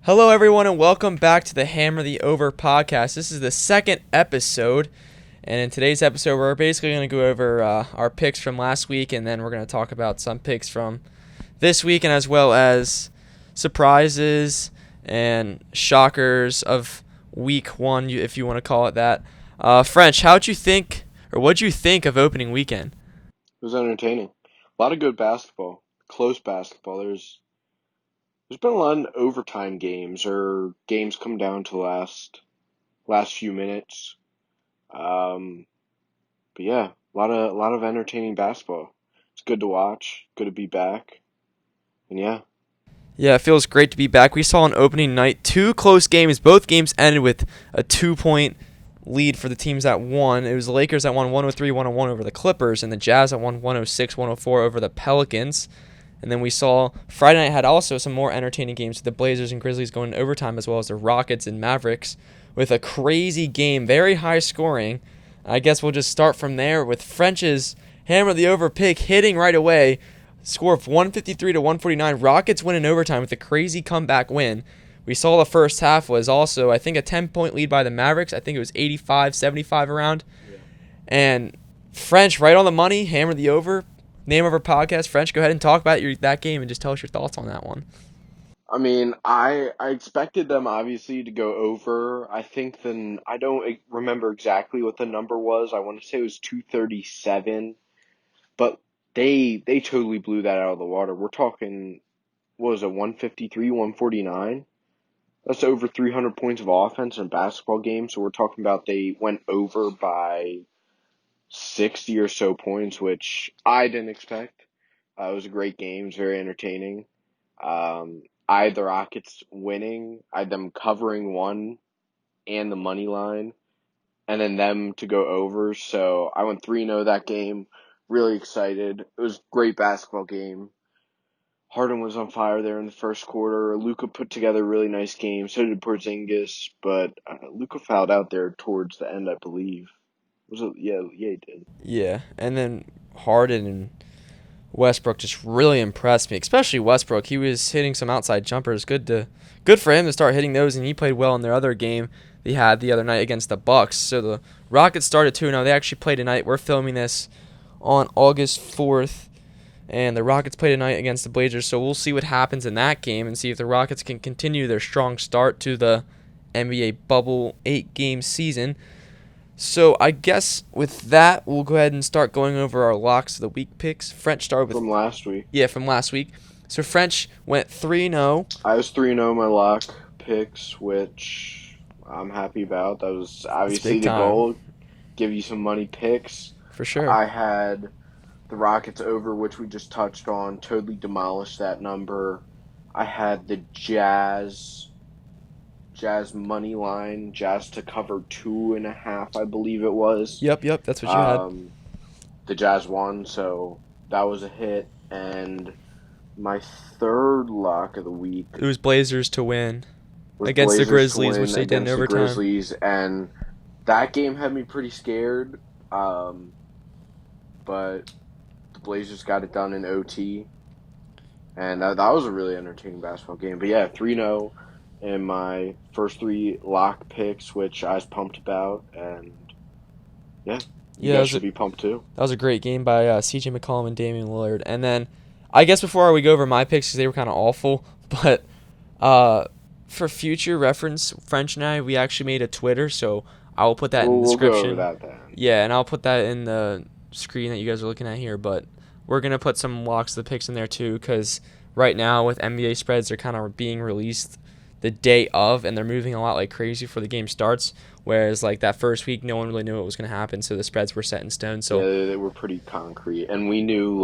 Hello, everyone, and welcome back to the Hammer the Over podcast. This is the second episode, and in today's episode, we're basically going to go over our picks from last week, and then we're going to talk about some picks from this week, and as well as surprises and shockers of week one, if you want to call it that. French, what'd you think of opening weekend? It was entertaining. A lot of good basketball, close basketball. There's been a lot of overtime games or games come down to last few minutes. Um, but yeah, a lot of entertaining basketball. It's good to watch. Good to be back. And yeah, Yeah, it feels great to be back. We saw on opening night two close games. Both games ended with a 2-point lead for the teams that won. It was the Lakers that won 103-101 over the Clippers, and the Jazz that won 106-104 over the Pelicans. And then we saw Friday night had also some more entertaining games with the Blazers and Grizzlies going to overtime, as well as the Rockets and Mavericks with a crazy game, very high scoring. I guess we'll just start from there with French's Hammer the Over pick hitting right away. Score of 153 to 149. Rockets win in overtime with a crazy comeback win. We saw the first half was also, I think, a 10-point lead by the Mavericks. I think it was 85-75 around. yeah. And French, right on the money, Hammer the Over. Name of our podcast. French, go ahead and talk about that game and just tell us your thoughts on that one. I mean, I expected them obviously to go over. I think I don't remember exactly what the number was. I want to say it was 237. But they totally blew that out of the water. We're talking, what was it, 153, 149? That's over 300 points of offense in a basketball game. So we're talking about they went over by 60 or so points, which I didn't expect. It was a great game. It was very entertaining. I had the Rockets winning. I had them covering one and the money line, and then them to go over. So I went 3-0 that game. Really excited. It was a great basketball game. Harden was on fire there in the first quarter. Luka put together a really nice game. So did Porzingis, but Luka fouled out there towards the end, I believe. Was it? Yeah, he did. Yeah, and then Harden and Westbrook just really impressed me, especially Westbrook. He was hitting some outside jumpers. Good for him to start hitting those, and he played well in their other game they had the other night against the Bucks. So the Rockets started 2-0. They actually played tonight. We're filming this on August 4th, and the Rockets play tonight against the Blazers. So we'll see what happens in that game and see if the Rockets can continue their strong start to the NBA bubble 8-game season. So I guess with that, we'll go ahead and start going over our locks of the week picks. French started with From last week. from last week. So French went 3-0. I was 3-0 my lock picks, which I'm happy about. That was That's obviously big the time goal. Give you some money picks. for sure. I had the Rockets over, which we just touched on, totally demolished that number. I had the Jazz money line, Jazz to cover 2.5, I believe it was. Yep, that's what you had. The Jazz won, so that was a hit. And my third lock of the week It was Blazers to win was against the Blazers to Grizzlies, win which they did in against the overtime. Grizzlies, and that game had me pretty scared. But the Blazers got it done in OT, and that was a really entertaining basketball game. But yeah, 3-0 in my first three lock picks, which I was pumped about, and yeah, you Yeah, guys should be pumped too. that was a great game by C.J. McCollum and Damian Lillard. And then I guess before we go over my picks, because they were kind of awful, but for future reference, French and I, we actually made a Twitter, so I will put that in the We'll go description. over that then. Yeah, and I'll put that in the screen that you guys are looking at here. But we're going to put some locks of the picks in there too, because right now with NBA spreads, they're kind of being released the day of, and they're moving a lot like crazy before the game starts. Whereas like that first week, no one really knew what was going to happen, so the spreads were set in stone. So Yeah, they were pretty concrete, and we knew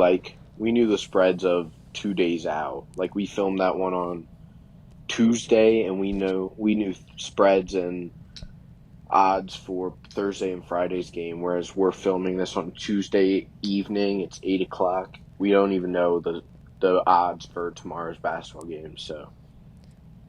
the spreads of 2 days out. Like we filmed that one on Tuesday, and we knew spreads and odds for Thursday and Friday's game. Whereas we're filming this on Tuesday evening, it's 8 o'clock. We don't even know the odds for tomorrow's basketball game. So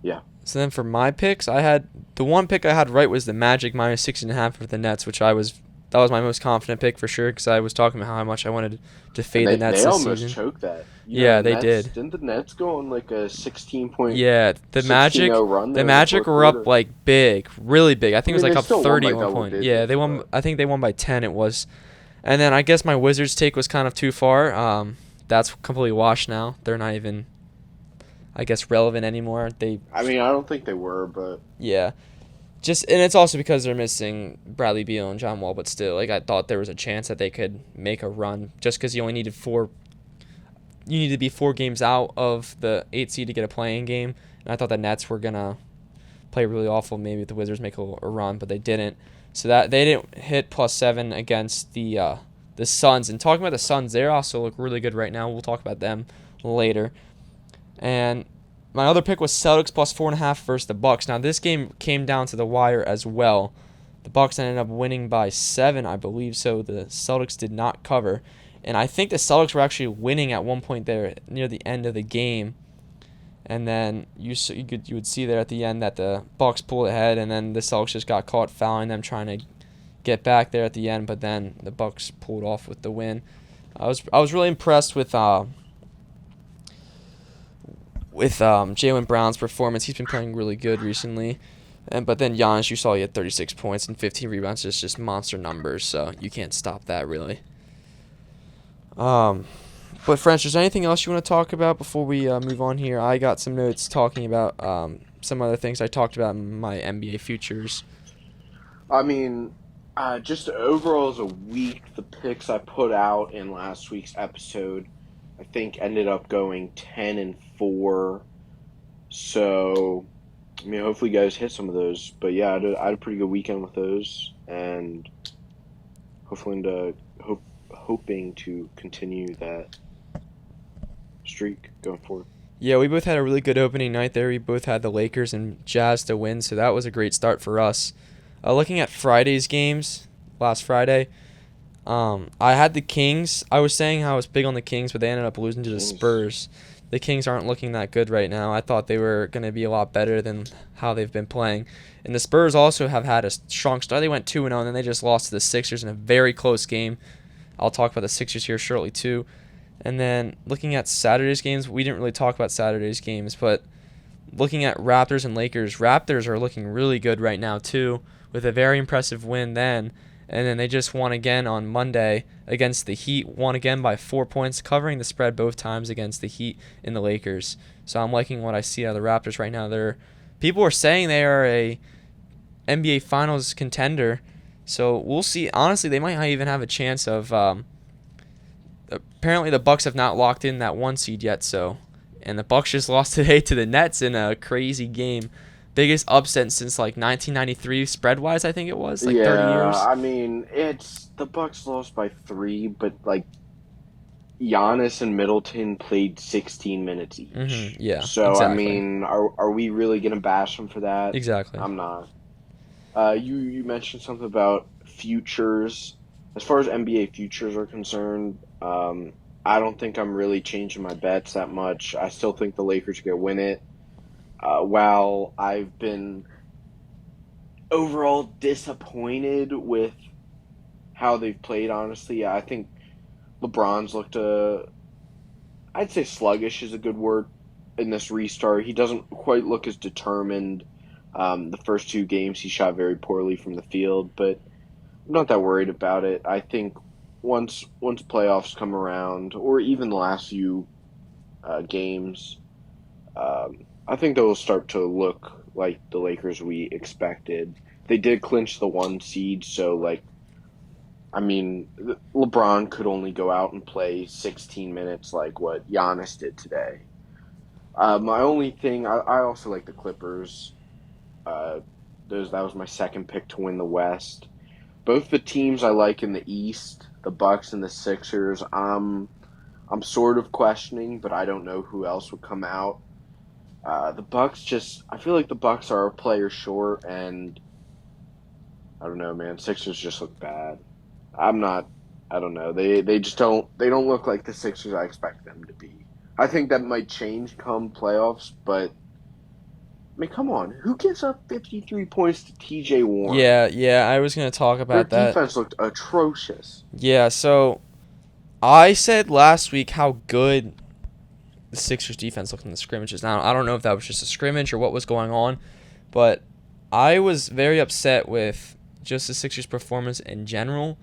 yeah, So then for my picks, I had the one pick I had right was the Magic minus 6.5 for the Nets, which I was That was my most confident pick for sure because I was talking about how much I wanted to And fade the they Nets this almost season. choked that. Yeah, The they Nets did. didn't the Nets go on like a 16 point Yeah, the 16-0 Magic, run the there in the Magic fourth were up quarter? like big, really big. I I think it was mean, like they up still won 30 by at one double point. Yeah, they digits, won. but I think they won by 10. It was, and then I guess my Wizards take was kind of too far. That's completely washed now. They're not even, I guess, relevant anymore. They, I mean, I don't think they were, but yeah, just and it's also because they're missing Bradley Beal and John Wall. But still, like I thought there was a chance that they could make a run just because you only needed four. You need to be 4 games out of the 8 seed to get a playing game, and I thought the Nets were gonna play really awful. Maybe the Wizards make a run, but they didn't. So that they didn't hit +7 against the Suns. And talking about the Suns, they also look really good right now. We'll talk about them later. And my other pick was Celtics +4.5 versus the Bucks. Now this game came down to the wire as well. The Bucks ended up winning by 7, I believe. So the Celtics did not cover. And I think the Celtics were actually winning at one point there near the end of the game. And then you would see there at the end that the Bucks pulled ahead, and then the Celtics just got caught fouling them trying to get back there at the end. But then the Bucks pulled off with the win. I was really impressed with Jaylen Brown's performance. He's been playing really good recently. But then Giannis, you saw he had 36 points and 15 rebounds, just monster numbers. So you can't stop that really. But French, is there anything else you want to talk about before we move on here? I got some notes talking about some other things I talked about in my NBA futures. I mean, just overall as a week, the picks I put out in last week's episode, I think ended up going 10-4. So, I mean, hopefully you guys hit some of those. But yeah, I had a pretty good weekend with those, and hopefully hoping to continue that streak going forward. Yeah, we both had a really good opening night there. We both had the Lakers and Jazz to win, so that was a great start for us. Looking at Friday's games, last Friday, I had the Kings. I was saying how I was big on the Kings, but they ended up losing to the Kings. Spurs. The Kings aren't looking that good right now. I thought they were going to be a lot better than how they've been playing. And the Spurs also have had a strong start. They went 2-0, and then they just lost to the Sixers in a very close game. I'll talk about the Sixers here shortly, too. And then looking at Saturday's games, we didn't really talk about Saturday's games, but looking at Raptors and Lakers, Raptors are looking really good right now, too, with a very impressive win then. And then they just won again on Monday against the Heat, won again by 4 points, covering the spread both times against the Heat and the Lakers. So I'm liking what I see out of the Raptors right now. People are saying they are a NBA Finals contender, so we'll see. Honestly, they might not even have a chance of. Apparently, the Bucks have not locked in that 1 seed yet. And the Bucks just lost today to the Nets in a crazy game. Biggest upset since like 1993 spread wise, I think it was like 30 Yeah, years. I mean, it's the Bucks lost by 3, but like Giannis and Middleton played 16 minutes each. Yeah, So, I exactly. mean, are we really gonna bash them for that? Exactly. I'm not. You mentioned something about futures. As far as NBA futures are concerned, I don't think I'm really changing my bets that much. I still think the Lakers are gonna win it. While I've been overall disappointed with how they've played, honestly, I think LeBron's looked I'd say sluggish is a good word in this restart. He doesn't quite look as determined. The first 2 games he shot very poorly from the field, but I'm not that worried about it. I think once playoffs come around, or even the last few games, I think they will start to look like the Lakers we expected. They did clinch the 1 seed, so like I mean, LeBron could only go out and play 16 minutes like what Giannis did today. My only thing, I also like the Clippers. Uh, that was my second pick to win the West. Both the teams I like in the East, the Bucks and the Sixers. I'm sort of questioning, but I don't know who else would come out. The Bucks I feel like the Bucks are a player short, and I don't know, man. Sixers just look bad. I'm not. I don't know. They just don't. They don't look like the Sixers I expect them to be. I think that might change come playoffs, but mean, come on. Who gives up 53 points to TJ Warren? Yeah, I was gonna talk Their about that. defense looked atrocious. Yeah, so I said last week how good the Sixers defense looked in the scrimmages. Now I don't know if that was just a scrimmage or what was going on, but I was very upset with just the Sixers performance in general.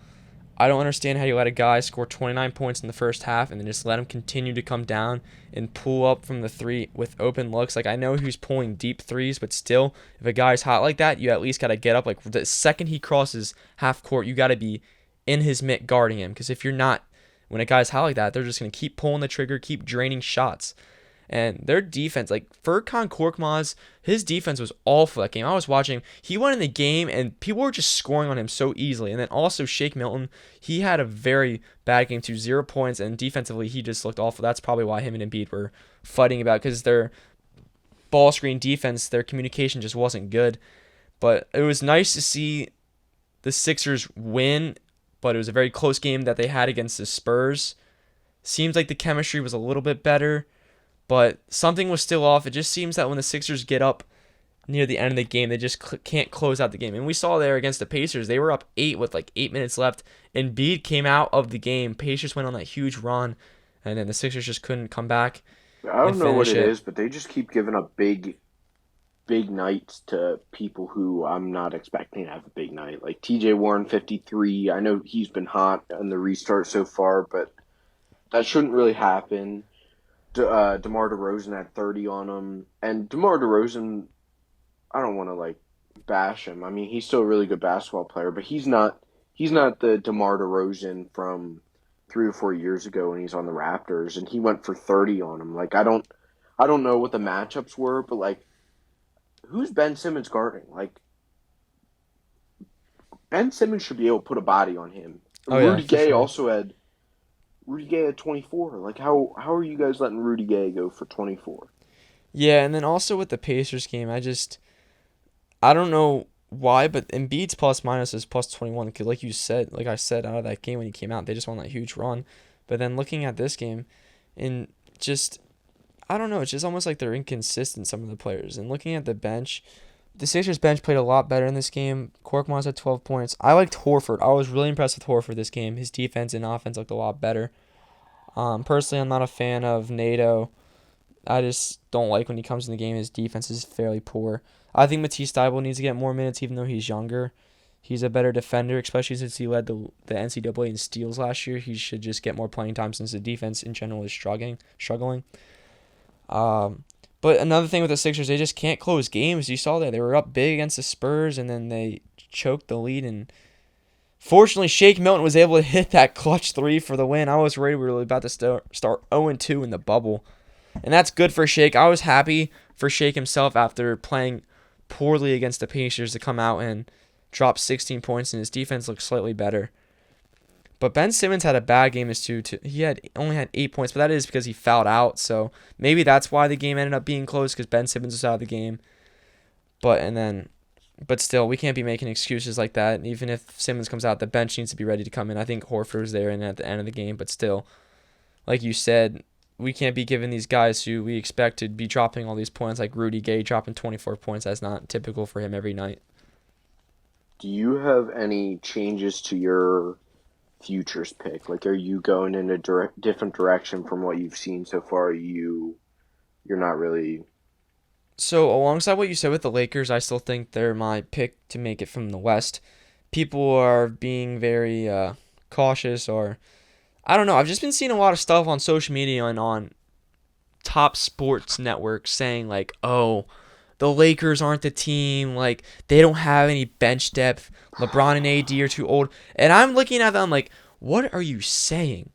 I don't understand how you let a guy score 29 points in the first half and then just let him continue to come down and pull up from the three with open looks. Like, I know he's pulling deep threes, but still, if a guy's hot like that, you at least got to get up. Like, the second he crosses half court, you got to be in his mitt guarding him. Because if you're not, when a guy's hot like that, they're just going to keep pulling the trigger, keep draining shots. And their defense, like Furkan Korkmaz, his defense was awful that game. I was watching. He went in the game, and people were just scoring on him so easily. And then also Shake Milton, he had a very bad game too, 0 points, and defensively he just looked awful. That's probably why him and Embiid were fighting about, because their ball screen defense, their communication just wasn't good. But it was nice to see the Sixers win, but it was a very close game that they had against the Spurs. Seems like the chemistry was a little bit better, but something was still off. It just seems that when the Sixers get up near the end of the game, they just can't close out the game. And we saw there against the Pacers, they were up 8 with like 8 minutes left. And Embiid came out of the game. Pacers went on that huge run, and then the Sixers just couldn't come back I and don't know what finish it it. is, but they just keep giving up big nights to people who I'm not expecting to have a big night. Like TJ Warren 53. I know he's been hot in the restart so far, but that shouldn't really happen. DeMar DeRozan had 30 on him. And DeMar DeRozan, I don't want to like bash him. I mean, he's still a really good basketball player, but he's not the DeMar DeRozan from 3 or 4 years ago when he's on the Raptors and he went for 30 on him. Like I don't know what the matchups were, but like who's Ben Simmons guarding? Like Ben Simmons should be able to put a body on him. Oh yeah, for sure. Rudy Gay had 24. Like how are you guys letting Rudy Gay go for 24? Yeah, and then also with the Pacers game, I don't know why, but Embiid's plus minus is plus 21. Because like you said, like I said, out of that game when he came out, they just won that huge run. But then looking at this game, and just I don't know, it's just almost like they're inconsistent, some of the players. And looking at the bench, the Sixers bench played a lot better in this game. Korkmaz had 12 points. I liked Horford. I was really impressed with Horford this game. His defense and offense looked a lot better. Personally, I'm not a fan of NATO. I just don't like when he comes in the game. His defense is fairly poor. I think Matisse Thybulle needs to get more minutes, even though he's younger. He's a better defender, especially since he led the NCAA in steals last year. He should just get more playing time since the defense in general is struggling. But another thing with the Sixers, they just can't close games. You saw that they were up big against the Spurs, and then they choked the lead. And fortunately, Shake Milton was able to hit that clutch three for the win. I was worried we were about to start 0-2 in the bubble. And that's good for Shake. I was happy for Shake himself after playing poorly against the Pacers to come out and drop 16 points, and his defense looked slightly better. But Ben Simmons had a bad game as too. He had only had 8 points, but that is because he fouled out. So maybe that's why the game ended up being close, because Ben Simmons was out of the game. But still, we can't be making excuses like that. Even if Simmons comes out, the bench needs to be ready to come in. I think Horford was there and at the end of the game, but still, like you said, we can't be giving these guys who we expect to be dropping all these points, like Rudy Gay dropping 24 points. That's not typical for him every night. Do you have any changes to your futures pick? Like, are you going in a different direction from what you've seen so far? You're not really. So alongside what you said with the Lakers, I still think they're my pick to make it from the West. People are being very cautious, or I don't know. I've just been seeing a lot of stuff on social media and on top sports networks saying like, "Oh, the Lakers aren't the team. Like they don't have any bench depth. LeBron and AD are too old." And I'm looking at them like, "What are you saying?"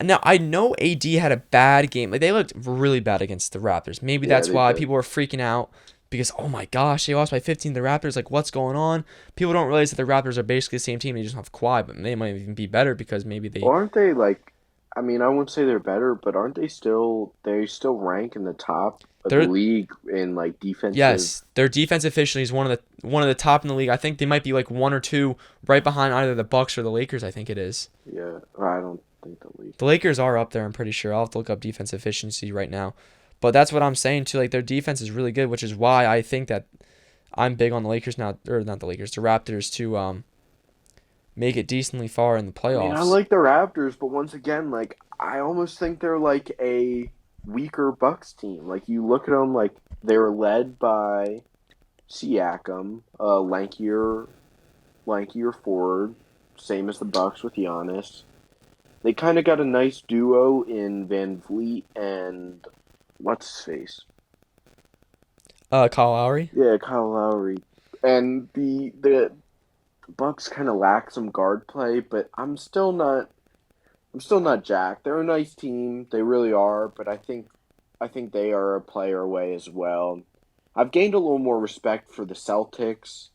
Now, I know AD had a bad game. Like, they looked really bad against the Raptors. Maybe Yeah, that's they why did. people were freaking out because, oh my gosh, they lost by 15 to the Raptors. Like, what's going on? People don't realize that the Raptors are basically the same team. They just don't have Kawhi, but they might even be better because maybe they. Well, aren't they like? I mean, I wouldn't say they're better, but aren't they still? They still rank in the top of the They're league in like defensive. yes, their defense efficiency is one of the top in the league. I think they might be like one or two right behind either the Bucks or the Lakers. I think it is. Yeah, I don't think the league. The Lakers are up there. I'm pretty sure. I'll have to look up defense efficiency right now. But that's what I'm saying too. Like their defense is really good, which is why I think that I'm big on the Lakers now, or not the Lakers, the Raptors to make it decently far in the I mean, I playoffs. like the Raptors, but once again, like I almost think they're like a weaker Bucks team. Like you look at them, like they were led by Siakam, lankier forward, same as the Bucks with Giannis. They kind of got a nice duo in Van Vliet and what's his face? Kyle Lowry. Yeah, Kyle Lowry. And the Bucks kind of lack some guard play, but I'm still not jacked. They're a nice team, they really are, but I think they are a player away as well. I've gained a little more respect for the Celtics,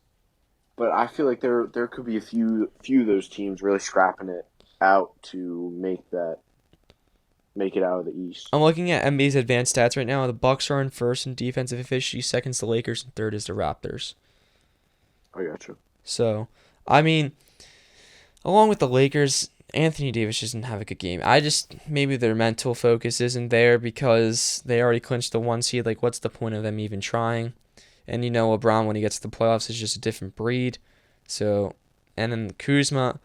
but I feel like there could be a few of those teams really scrapping it out to make it out of the East. I'm looking at NBA's advanced stats right now. The Bucks are in first in defensive efficiency, second's the Lakers, and third is the Raptors. I gotcha. So, I mean, along with the Lakers, Anthony Davis doesn't have a good game. Maybe their mental focus isn't there because they already clinched the 1 seed. Like, what's the point of them even trying? And LeBron, when he gets to the playoffs, is just a different breed. So, and then Kuzma.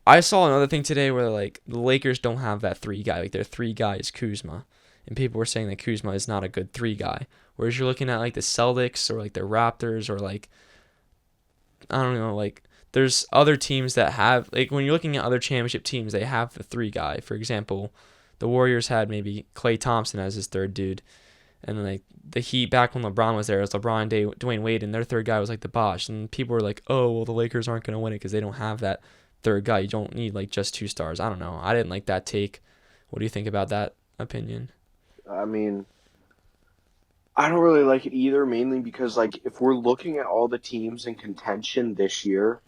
I saw another thing today where, like, the Lakers don't have that 3 guy. Like, their 3 guy is Kuzma. And people were saying that Kuzma is not a good 3 guy. Whereas you're looking at, like, the Celtics or, like, the Raptors or, like, I don't know, like, there's other teams that have, like, when you're looking at other championship teams, they have the 3 guy. For example, the Warriors had maybe Klay Thompson as his third dude. And then, like, the Heat, back when LeBron was there, it was LeBron, Dwayne Wade, and their 3 guy was, like, the Bosh. And people were like, oh, well, the Lakers aren't going to win it because they don't have that 3rd guy. You don't need, like, just 2 stars. I don't know. I didn't like that take. What do you think about that opinion? I mean, I don't really like it either, mainly because like if we're looking at all the teams in contention this year,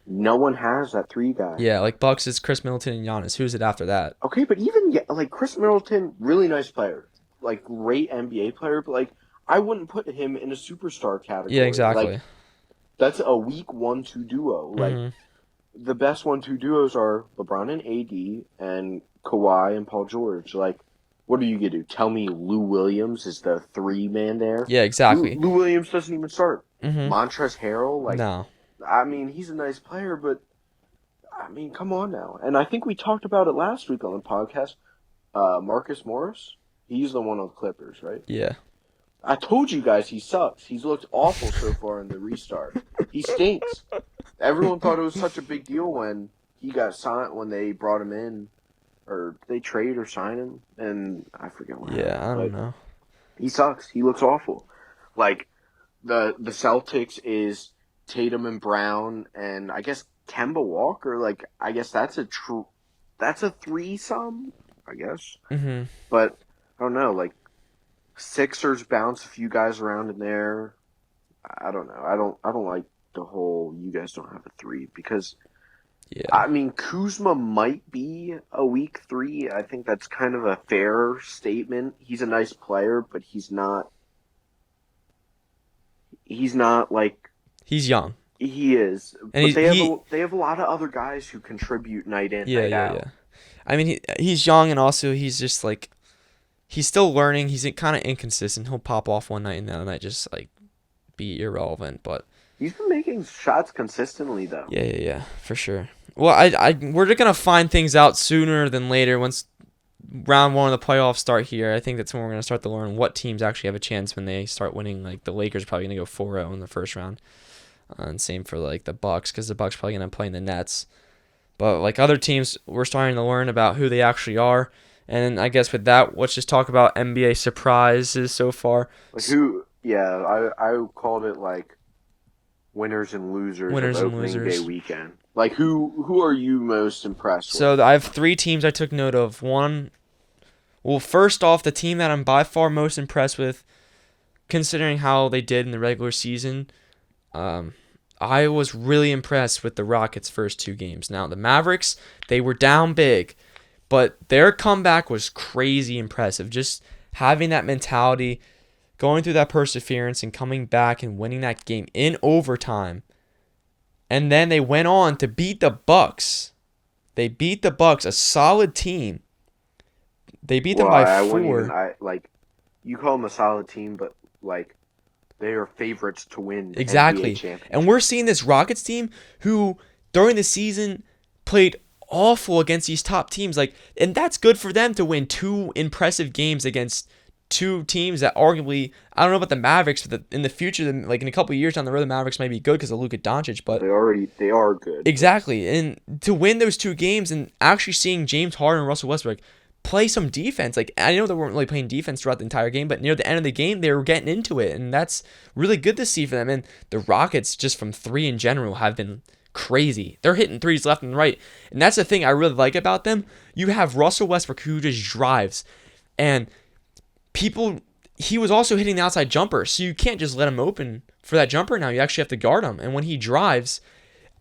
no one has that 3 guy. Yeah, like, Bucks is Chris Middleton and Giannis. Who's it after that? Okay, but even like Chris Middleton, really nice player, like great NBA player, but like I wouldn't put him in a superstar Yeah, category. Like exactly. that's a weak 1-2 duo. Like Hmm. the best 1-2 duos are LeBron and AD and Kawhi and Paul George. Like, what are you gonna do? Tell me Lou Williams is the 3 man there? Yeah, Lou, exactly. Lou Williams doesn't even start. Hmm. Montrezl Harrell, like, No. I mean, he's a nice player, but I mean, come on now. And I think we talked about it last week on the podcast. Marcus Morris, he's the one on the Clippers, right? Yeah. I told you guys he sucks. He's looked awful so far in the restart. He stinks. Everyone thought it was such a big deal when he got signed, when they brought him in, or they trade or sign him, and I forget what Yeah, happened. I don't But know. he sucks. He looks awful. Like the Celtics is Tatum and Brown, and I guess Kemba Walker. Like I guess that's a threesome. I guess, Hmm. but I don't know. Like Sixers bounce a few guys around in there. I don't know. I don't like the whole you guys don't have a 3 because Yeah. I mean Kuzma might be a weak 3. I think that's kind of a fair statement. He's a nice player, but he's not like He's young. he is. And But he, he they have a lot of other guys who contribute night in, yeah, night yeah, out. yeah. I mean, he's young, and also he's just like, he's still learning. He's kind of inconsistent. He'll pop off one night and the other night just like be irrelevant. But He's been making shots consistently though. yeah, yeah, yeah, for sure. Well, we're gonna find things out sooner than later once round 1 of the playoffs start here. I think that's when we're gonna start to learn what teams actually have a chance when they start winning. Like the Lakers are probably gonna go 4-0 in the first round, and same for like the Bucks because the Bucks probably gonna play in the Nets. But like other teams, we're starting to learn about who they actually are. And I guess with that, let's just talk about NBA surprises so far. Like who? Yeah, I called it like winners and losers Winners of and opening day losers. weekend. Like who are you most impressed with? So I have 3 teams I took note of. Well, first off, the team that I'm by far most impressed with, considering how they did in the regular season, I was really impressed with the Rockets' first 2 games. Now, the Mavericks, they were down big, but their comeback was crazy impressive. Just having that mentality, going through that perseverance, and coming back and winning that game in overtime. And then they went on to beat the Bucks. They beat the Bucks, a solid team. They beat them Well, by I wouldn't even. 4. I like you call them a solid team, but like they are favorites to win NBA Exactly. And we're championships. seeing this Rockets team who during the season played awful against these top teams and that's good for them to win two impressive games against two teams that arguably I don't know about the Mavericks but in the future like in a couple of years down the road the Mavericks might be good because of Luka Doncic but They are good, but exactly. And to win those two games and actually seeing James Harden and Russell Westbrook play some defense. Like I know they weren't really playing defense throughout the entire game, but near the end of the game they were getting into it, and that's really good to see for them. And the Rockets just from three in general have been crazy. They're hitting threes left and right, and that's the thing I really like about them. You have Russell Westbrook who just drives, and people. He was also hitting the outside jumper, so you can't just let him open for that jumper now. You actually have to guard him, and when he drives,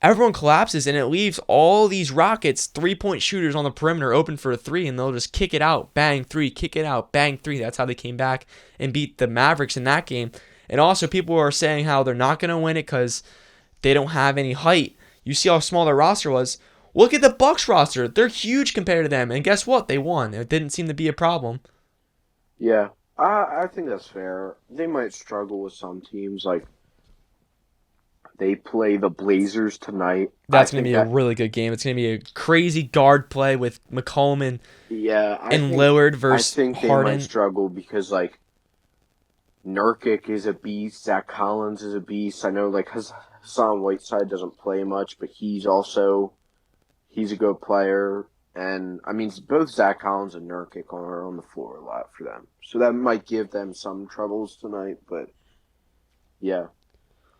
everyone collapses and it leaves all these Rockets 3-point shooters on the perimeter open for a three and they'll just kick it out, bang three, kick it out, bang three. That's how they came back and beat the Mavericks in that game. And also people are saying how they're not going to win it because they don't have any height. You see how small their roster was. Look at the Bucks roster. They're huge compared to them. And guess what? They won. It didn't seem to be a problem. yeah, I think that's fair. They might struggle with some teams like they play the Blazers tonight. I That's going to think be a that really good game. It's going to be a crazy guard play with McCollum yeah, and Lillard I versus think they might Harden. struggle because like Nurkic is a beast, Zach Collins is a beast. I know like Hassan Whiteside doesn't play much, but he's a good player. And I mean both Zach Collins and Nurkic are on the floor a lot for them. So that might give them some troubles tonight, but yeah.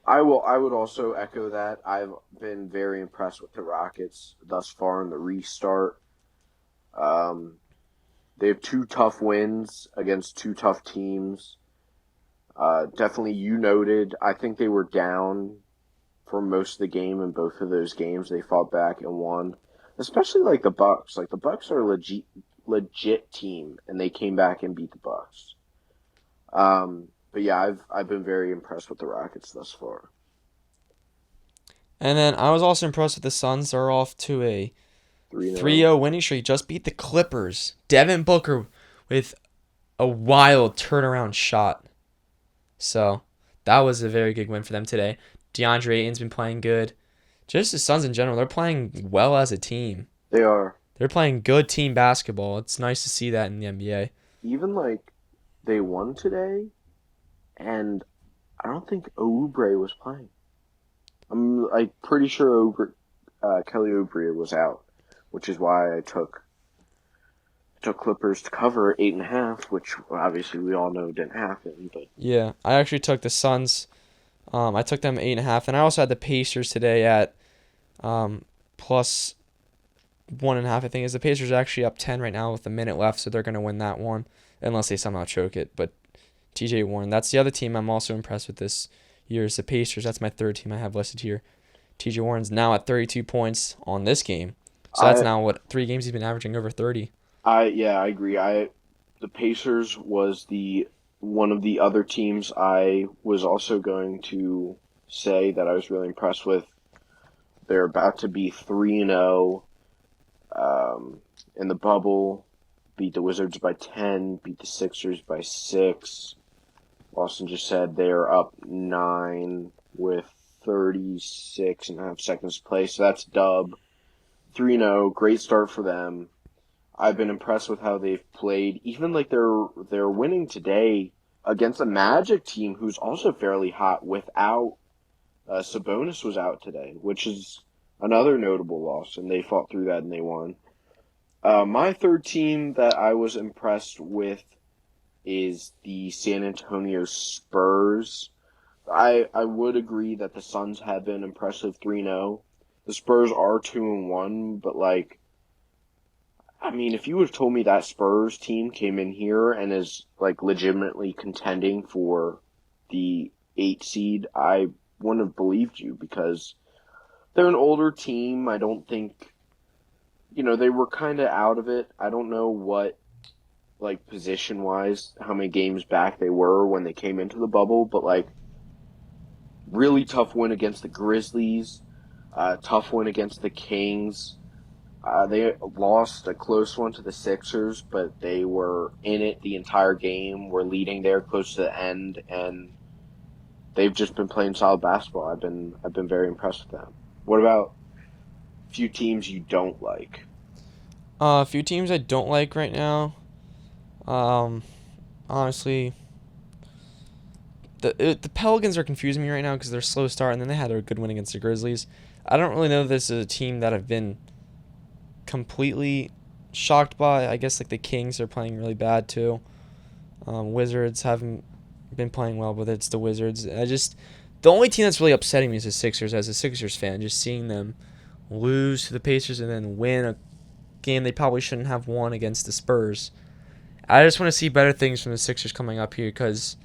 I would also echo that. I've been very impressed with the Rockets thus far in the restart. Um, they have two tough wins against two tough teams. Definitely, you noted. I think they were down for most of the game in both of those games. They fought back and won. Especially like the Bucks. Like the Bucks are a legit team, and they came back and beat the Bucks. But yeah, I've been very impressed with the Rockets thus far. And then I was also impressed with the Suns. They're off to a 3-0. 3-0 winning streak. Just beat the Clippers. Devin Booker with a wild turnaround shot. So that was a very good win for them today. DeAndre Ayton's been playing good. Just the Suns in general, they're playing well as a team. They are. They're playing good team basketball. It's nice to see that in the NBA. Even like they won today, and I don't think Oubre was playing. I'm like pretty sure Kelly Oubre was out, which is why I took Clippers to cover 8.5, which obviously we all know didn't happen. But Yeah, I actually took the Suns. I took them 8.5, and I also had the Pacers today at plus 1.5. I think is the Pacers are actually up 10 right now with a minute left, so they're gonna win that one unless they somehow choke it. But TJ Warren, that's the other team I'm also impressed with this year is the Pacers. That's my third team I have listed here. TJ Warren's now at 32 points on this game, so that's I now what 3 games he's been averaging over 30. I agree. The Pacers was the one of the other teams I was also going to say that I was really impressed with. They're about to be 3-0 in the bubble. Beat the Wizards by 10. Beat the Sixers by 6. Austin just said they're up 9 with 36 and a half seconds to play. So that's dub. 3-0. Great start for them. I've been impressed with how they've played. Even like they're winning today against a Magic team who's also fairly hot without Sabonis was out today, which is another notable loss, and they fought through that and they won. My third team that I was impressed with is the San Antonio Spurs. I would agree that the Suns have been impressive 3-0. The Spurs are 2-1, but like I mean, if you would have told me that Spurs team came in here and is like legitimately contending for the 8 seed, I wouldn't have believed you because they're an older team. I don't think they were kind of out of it. I don't know what like position wise how many games back they were when they came into the bubble, but like really tough win against the Grizzlies, tough win against the Kings. They lost a close one to the Sixers, but they were in it the entire game. Were leading there close to the end, and they've just been playing solid basketball. I've been very impressed with them. What about a few teams you don't like? A few teams I don't like right now. Um, honestly, the Pelicans are confusing me right now because they're slow start, and then they had a good win against the Grizzlies. I don't really know if this is a team that I've been completely shocked by. I guess like the Kings are playing really bad too. Wizards haven't been playing well, but it's the Wizards. The only team that's really upsetting me is the Sixers. As a Sixers fan, just seeing them lose to the Pacers and then win a game they probably shouldn't have won against the Spurs. I just want to see better things from the Sixers coming up here because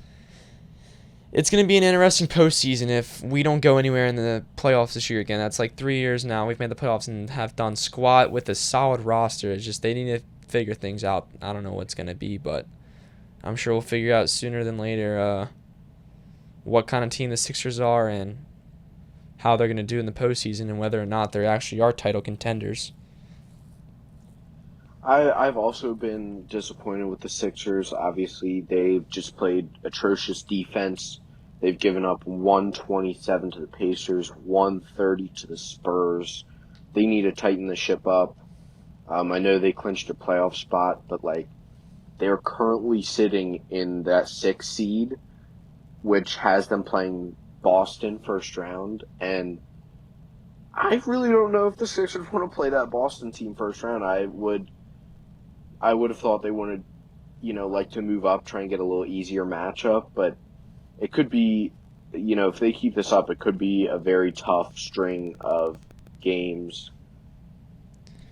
it's going to be an interesting postseason if we don't go anywhere in the playoffs this year again. That's like 3 years now. We've made the playoffs and have done squat with a solid roster. It's just they need to figure things out. I don't know what's going to be, but I'm sure we'll figure out sooner than later what kind of team the Sixers are and how they're going to do in the postseason and whether or not they actually are title contenders. I've also been disappointed with the Sixers. Obviously, they've just played atrocious defense. They've given up 127 to the Pacers, 130 to the Spurs. They need to tighten the ship up. I know they clinched a playoff spot, but like they're currently sitting in that sixth seed, which has them playing Boston first round, and I really don't know if the Sixers want to play that Boston team first round. I would have thought they wanted, like to move up, try and get a little easier matchup, but it could be, if they keep this up, it could be a very tough string of games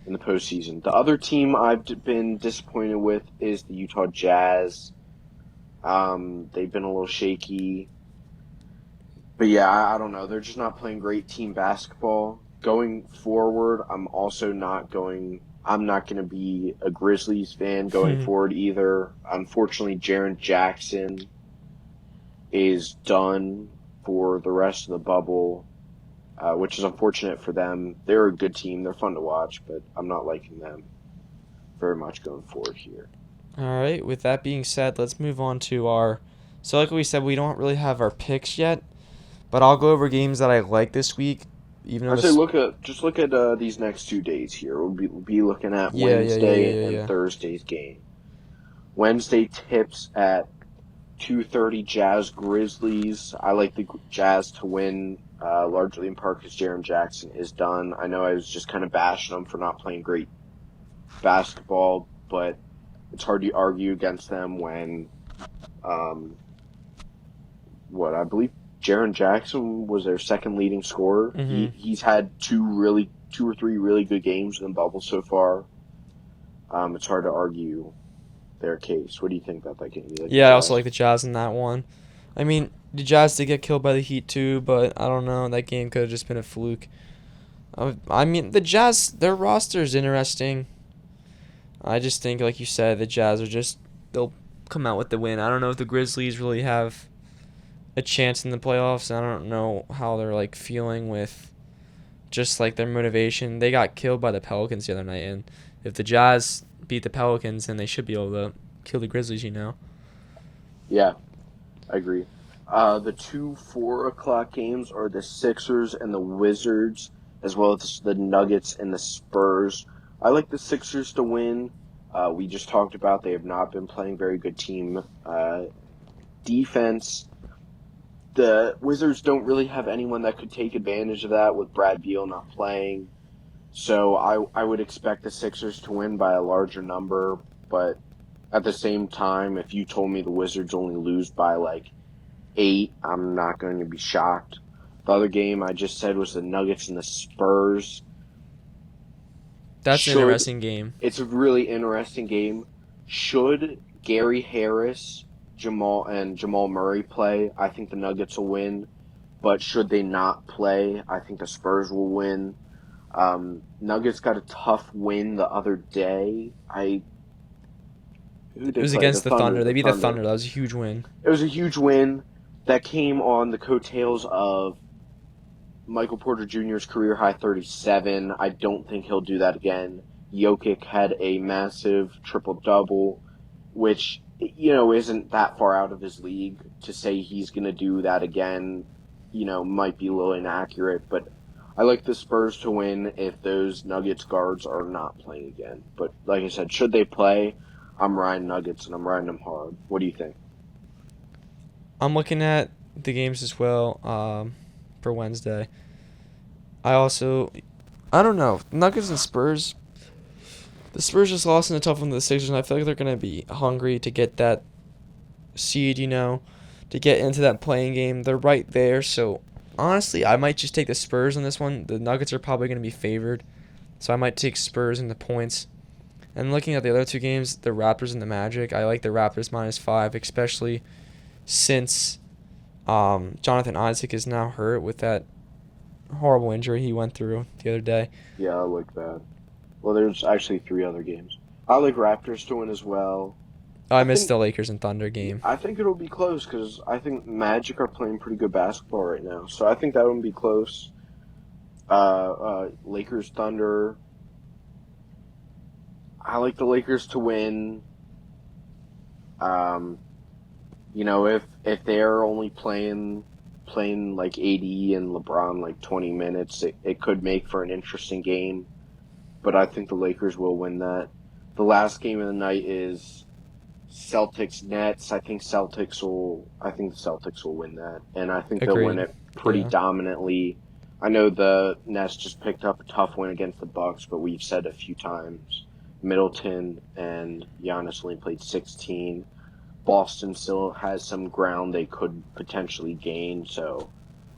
in the postseason. The other team I've been disappointed with is the Utah Jazz. They've been a little shaky. But yeah, I don't know. They're just not playing great team basketball. Going forward, I'm not going to be a Grizzlies fan going forward either. Unfortunately, Jaren Jackson is done for the rest of the bubble, which is unfortunate for them. They're a good team. They're fun to watch, but I'm not liking them very much going forward here. All right, with that being said, let's move on to our. So, like we said, we don't really have our picks yet, but I'll go over games that I like this week. Even though I say look at these next 2 days here. We'll be looking at Wednesday and yeah. Thursday's game. Wednesday tips at 2:30 Jazz Grizzlies. I like the Jazz to win, largely in part because Jaren Jackson is done. I know I was just kind of bashing them for not playing great basketball, but it's hard to argue against them when, what I believe Jaren Jackson was their second leading scorer. He's had two or three really good games in the bubble so far. It's hard to argue their case. What do you think about that game? Yeah, I also like the Jazz in that one. I mean, the Jazz did get killed by the Heat too, but I don't know. That game could have just been a fluke. I mean, the Jazz, their roster is interesting. I just think, like you said, the Jazz they'll come out with the win. I don't know if the Grizzlies really have a chance in the playoffs. I don't know how they're like feeling with just like their motivation. They got killed by the Pelicans the other night, and if the Jazz beat the Pelicans, then they should be able to kill the Grizzlies. Yeah, I agree. The two 4 o'clock games are the Sixers and the Wizards, as well as the Nuggets and the Spurs. I like the Sixers to win. We just talked about they have not been playing very good team defense. The Wizards don't really have anyone that could take advantage of that with Brad Beal not playing. So I would expect the Sixers to win by a larger number, but at the same time, if you told me the Wizards only lose by like 8, I'm not going to be shocked. The other game I just said was the Nuggets and the Spurs. That's an interesting game. It's a really interesting game. Should Gary Harris, Jamal Murray play, I think the Nuggets will win. But should they not play, I think the Spurs will win. Nuggets got a tough win the other day. It was against the Thunder. They beat the Thunder. That was a huge win. It was a huge win that came on the coattails of Michael Porter Jr.'s career high 37. I don't think he'll do that again. Jokic had a massive triple double, which isn't that far out of his league. To say he's going to do that again, might be a little inaccurate. But I like the Spurs to win if those Nuggets guards are not playing again. But like I said, should they play, I'm riding Nuggets and I'm riding them hard. What do you think? I'm looking at the games as well for Wednesday. I don't know. Nuggets and Spurs. The Spurs just lost in a tough one to the Sixers, and I feel like they're going to be hungry to get that seed, to get into that playing game. They're right there, so honestly, I might just take the Spurs on this one. The Nuggets are probably going to be favored, so I might take Spurs in the points. And looking at the other two games, the Raptors and the Magic, I like the Raptors -5, especially since Jonathan Isaac is now hurt with that horrible injury he went through the other day. Yeah, I like that. Well, there's actually three other games. I like Raptors to win as well. I missed the Lakers and Thunder game. I think it'll be close because I think Magic are playing pretty good basketball right now. So I think that would be close. Lakers Thunder. I like the Lakers to win. If they're only playing like AD and LeBron like 20 minutes, it could make for an interesting game. But I think the Lakers will win that. The last game of the night is Celtics Nets. I think the Celtics will win that, and I think they'll win it pretty dominantly. I know the Nets just picked up a tough win against the Bucks, but we've said a few times Middleton and Giannis only played 16. Boston still has some ground they could potentially gain, so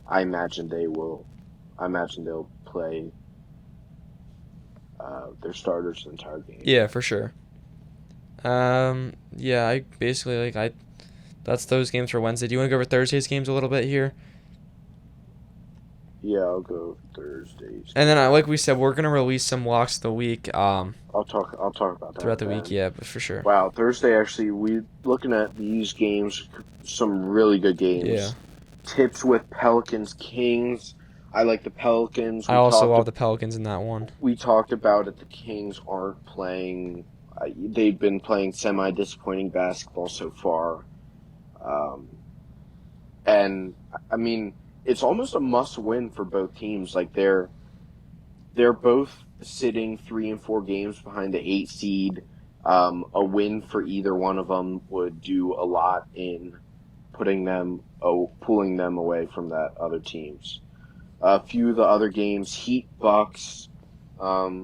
I imagine they'll play their starters the entire game. Yeah, for sure. I basically that's those games for Wednesday. Do you want to go over Thursday's games a little bit here? Yeah, I'll go Thursdays. And then, like we said, we're gonna release some locks of the week. I'll talk about that throughout the week. Yeah, but for sure. Wow, Thursday actually, we looking at these games, some really good games. Yeah. Tips with Pelicans Kings. I like the Pelicans. I also love the Pelicans in that one. We talked about it. The Kings aren't playing. They've been playing semi-disappointing basketball so far. And I mean, it's almost a must-win for both teams. Like they're both sitting 3 and 4 games behind the 8 seed. A win for either one of them would do a lot in pulling them away from that other teams. A few of the other games, Heat Bucks. I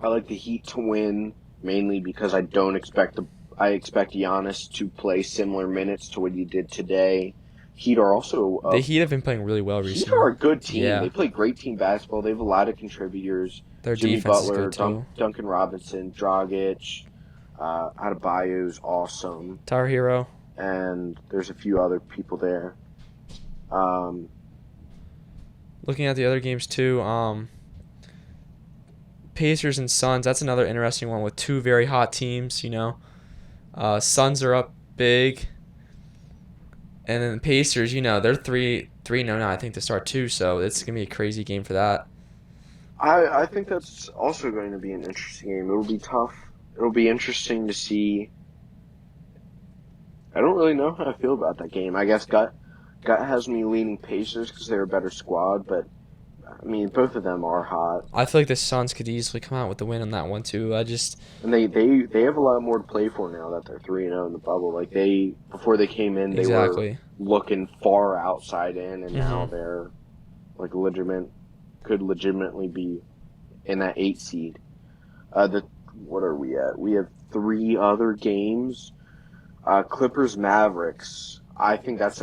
like the Heat to win mainly because I expect Giannis to play similar minutes to what he did today. Heat are also the Heat have been playing really well recently. Heat are a good team. Yeah. They play great team basketball. They have a lot of contributors. Their Jimmy defense Butler, is good too. Duncan Robinson, Dragic, Adebayo's awesome. Tyler Hero. And there's a few other people there. Looking at the other games too, Pacers and Suns. That's another interesting one with two very hot teams. Suns are up big, and then the Pacers. They're 3-0 now. I think to start too. So it's gonna be a crazy game for that. I think that's also going to be an interesting game. It'll be tough. It'll be interesting to see. I don't really know how I feel about that game. I guess gut has me leaning Pacers because they're a better squad, but I mean both of them are hot. I feel like the Suns could easily come out with the win on that one too. And they have a lot more to play for now that they're 3-0 in the bubble. Like before they came in, they were looking far outside in, and now they're like could legitimately be in that 8 seed. What are we at? We have 3 other games. Clippers Mavericks. I think this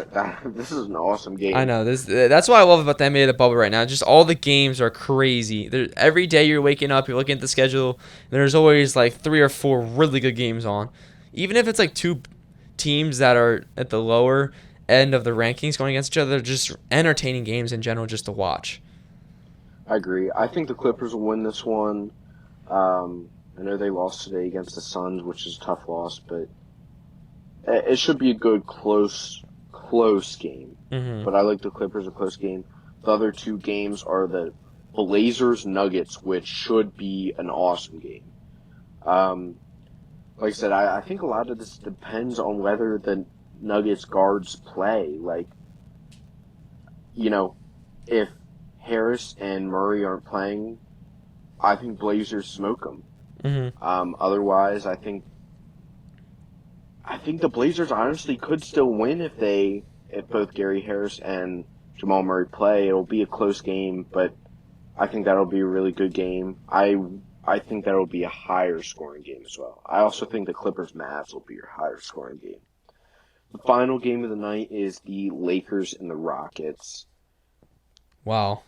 is an awesome game. I know that's what I love about the NBA the bubble right now. Just all the games are crazy. Every day you're waking up, you're looking at the schedule, and there's always like 3 or 4 really good games on. Even if it's like 2 teams that are at the lower end of the rankings going against each other, they're just entertaining games in general just to watch. I agree. I think the Clippers will win this one. I know they lost today against the Suns, which is a tough loss, but it should be a good close game. Mm-hmm. But I like the Clippers a close game. The other two games are the Blazers Nuggets, which should be an awesome game. Like I said, I think a lot of this depends on whether the Nuggets guards play. Like, if Harris and Murray aren't playing, I think Blazers smoke them. Otherwise, I think the Blazers honestly could still win if both Gary Harris and Jamal Murray play. It'll be a close game, but I think that'll be a really good game. I think that'll be a higher scoring game as well. I also think the Clippers Mavs will be your higher scoring game. The final game of the night is the Lakers and the Rockets. Wow.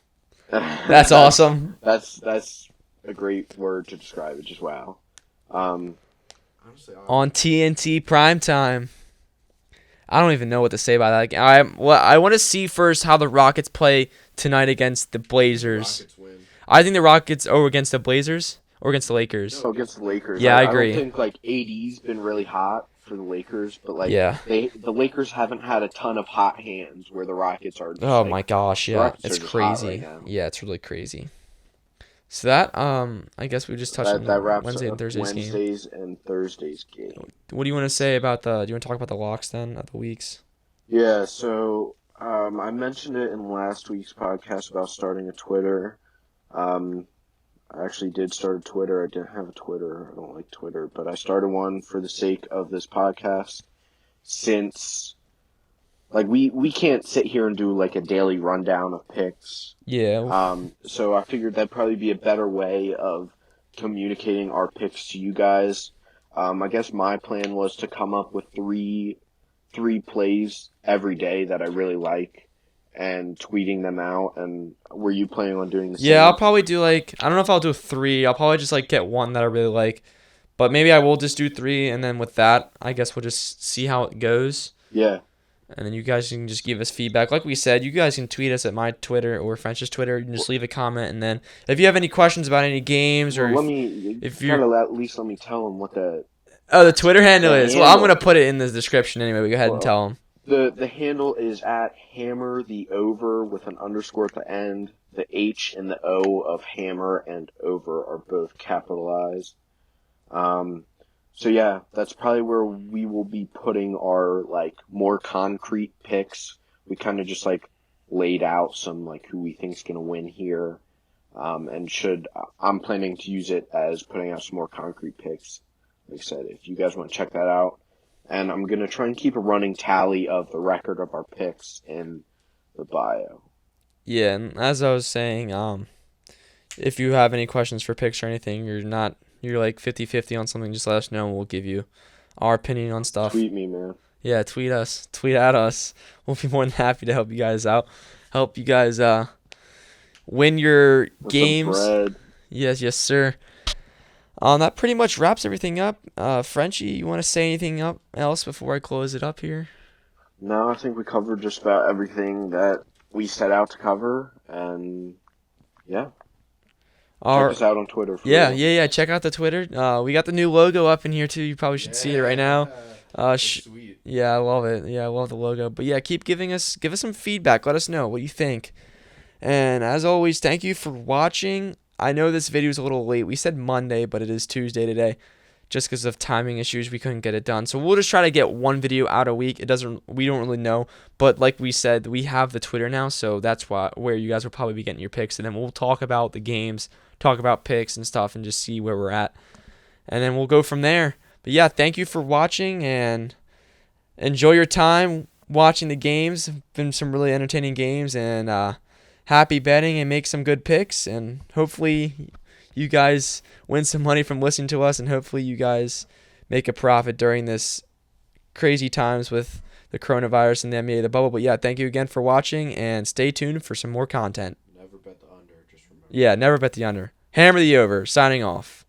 That's awesome. That's a great word to describe it. Just wow. On TNT primetime. I don't even know what to say about that game. I want to see first how the Rockets play tonight against the Blazers. Rockets win. I think the Rockets against the Blazers or against the Lakers. No, against the Lakers. Yeah, I agree. I don't think AD's been really hot for the Lakers, but the Lakers haven't had a ton of hot hands where the Rockets are. Oh my gosh, yeah, it's crazy. Right, yeah, it's really crazy. So that I guess we just touched on that wraps Wednesday and up Thursday's game. Wednesdays and Thursdays game. What do you want to say about do you want to talk about the locks then of the weeks? Yeah, so I mentioned it in last week's podcast about starting a Twitter. I actually did start a Twitter. I didn't have a Twitter. I don't like Twitter, but I started one for the sake of this podcast. Since, we can't sit here and do a daily rundown of picks. Yeah. So I figured that'd probably be a better way of communicating our picks to you guys. I guess my plan was to come up with three plays every day that I really like, and tweeting them out. And were you planning on doing the same? Yeah, I'll probably do I don't know if I'll do 3. I'll probably just get one that I really like. But maybe I will just do 3, and then with that, I guess we'll just see how it goes. Yeah. And then you guys can just give us feedback. Like we said, you guys can tweet us at my Twitter or French's Twitter. You can just leave a comment, and then if you have any questions about any games or let me at least let me tell them what the Twitter handle is. Well, I'm gonna put it in the description anyway. But go ahead and tell them. The handle is at hammer the over with an underscore at the end. The H and the O of hammer and over are both capitalized. So yeah, that's probably where we will be putting our more concrete picks. We kind of just laid out some who we think's gonna win here, and I'm planning to use it as putting out some more concrete picks. Like I said, if you guys want to check that out. And I'm going to try and keep a running tally of the record of our picks in the bio. Yeah, and as I was saying, if you have any questions for picks or anything, you're 50-50 on something, just let us know and we'll give you our opinion on stuff. Tweet me, man. Yeah, tweet us. Tweet at us. We'll be more than happy to help you guys out. Help you guys win your games. Some bread. Yes, sir. That pretty much wraps everything up. Frenchie, you want to say anything else before I close it up here? No, I think we covered just about everything that we set out to cover, and yeah. Check us out on Twitter. Yeah. Check out the Twitter. We got the new logo up in here too. You probably should see it right now. Sweet. Yeah, I love it. Yeah, I love the logo. But yeah, give us some feedback. Let us know what you think. And as always, thank you for watching. I know this video is a little late. We said Monday, but it is Tuesday today. Just because of timing issues, we couldn't get it done. So we'll just try to get one video out a week. We don't really know. But like we said, we have the Twitter now, so that's where you guys will probably be getting your picks. And then we'll talk about the games, talk about picks and stuff, and just see where we're at. And then we'll go from there. But yeah, thank you for watching, and enjoy your time watching the games. Been some really entertaining games, and happy betting and make some good picks, and hopefully you guys win some money from listening to us, and hopefully you guys make a profit during this crazy times with the coronavirus and the NBA, the bubble. But yeah, thank you again for watching, and stay tuned for some more content. Never bet the under, just remember. Yeah, never bet the under. Hammer the over. Signing off.